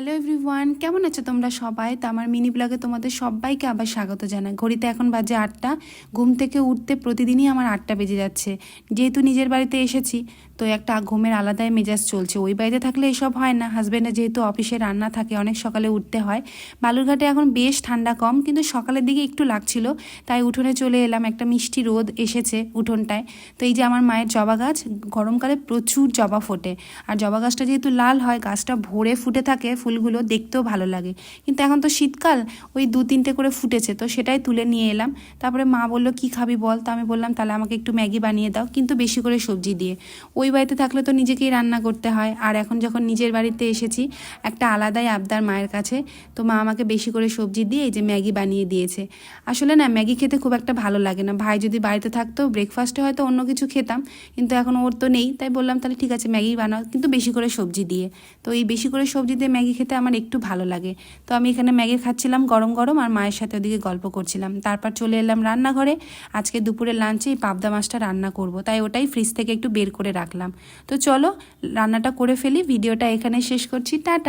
Hello everyone, কেমন আছো তোমরা সবাই? তো আমার মিনি ব্লগে তোমাদের সবাইকে আবার স্বাগত জানাই। ঘড়িতে এখন বাজে 8টা। ঘুম থেকে উঠতে প্রতিদিনই আমার 8টা বেজে যাচ্ছে। যেহেতু নিজের বাড়িতে এসেছি, তো একটা ঘুমের আলাদাই মেজাজ চলছে। ওই বাড়িতে থাকলে এসব হয় না। হাজব্যান্ডের যেহেতু অফিসে রান্না থাকে, অনেক সকালে উঠতে হয়। বালুরঘাটে এখন বেশ ঠান্ডা কম, কিন্তু সকালের দিকে একটু লাগছিল, তাই উঠোনে চলে এলাম। একটা মিষ্টি রোদ এসেছে উঠোনটায়। তো এই যে আমার মায়ের জবা গাছ, গরমকালে প্রচুর জবা ফোটে। আর জবা গাছটা যেহেতু লাল হয়, গাছটা ভরে ফুটে থাকে, ফুলগুলো দেখতেও ভালো লাগে। কিন্তু এখন তো শীতকাল, ওই 2-3টে করে ফুটেছে, তো সেটাই তুলে নিয়ে এলাম। তারপরে মা বললো কি খাবি বল, তো আমি বললাম তাহলে আমাকে একটু ম্যাগি বানিয়ে দাও, কিন্তু বেশি করে সবজি দিয়ে। ওই বাড়িতে থাকলে তো নিজেকেই রান্না করতে হয়, আর এখন যখন নিজের বাড়িতে এসেছি, একটা আলাদাই আবদার মায়ের কাছে। তো মা আমাকে বেশি করে সবজি দিয়ে এই যে ম্যাগি বানিয়ে দিয়েছে। আসলে না, ম্যাগি খেতে খুব একটা ভালো লাগে না। ভাই যদি বাড়িতে থাকতো, ব্রেকফাস্টে হয়তো অন্য কিছু খেতাম, কিন্তু এখন ওর তো নেই, তাই বললাম তাহলে ঠিক আছে ম্যাগি বানাও, কিন্তু বেশি করে সবজি দিয়ে। তো এই বেশি করে সবজি দিয়ে ম্যাগি খেতে আমার একটু ভালো লাগে। তো আমি এখানে ম্যাগি খাচ্ছিলাম গরম গরম, আর মায়ের সাথে ওদিকে গল্প করছিলাম। তারপর চলে এলাম রান্নাঘরে। আজকে দুপুরে লাঞ্চে এই পাবদা মাছটা রান্না করব, তাই ওটাই ফ্রিজ থেকে একটু বের করে রাখলাম। তো চলো রান্নাটা করে ফেলি। ভিডিওটা এখানে শেষ করছি। টাটা।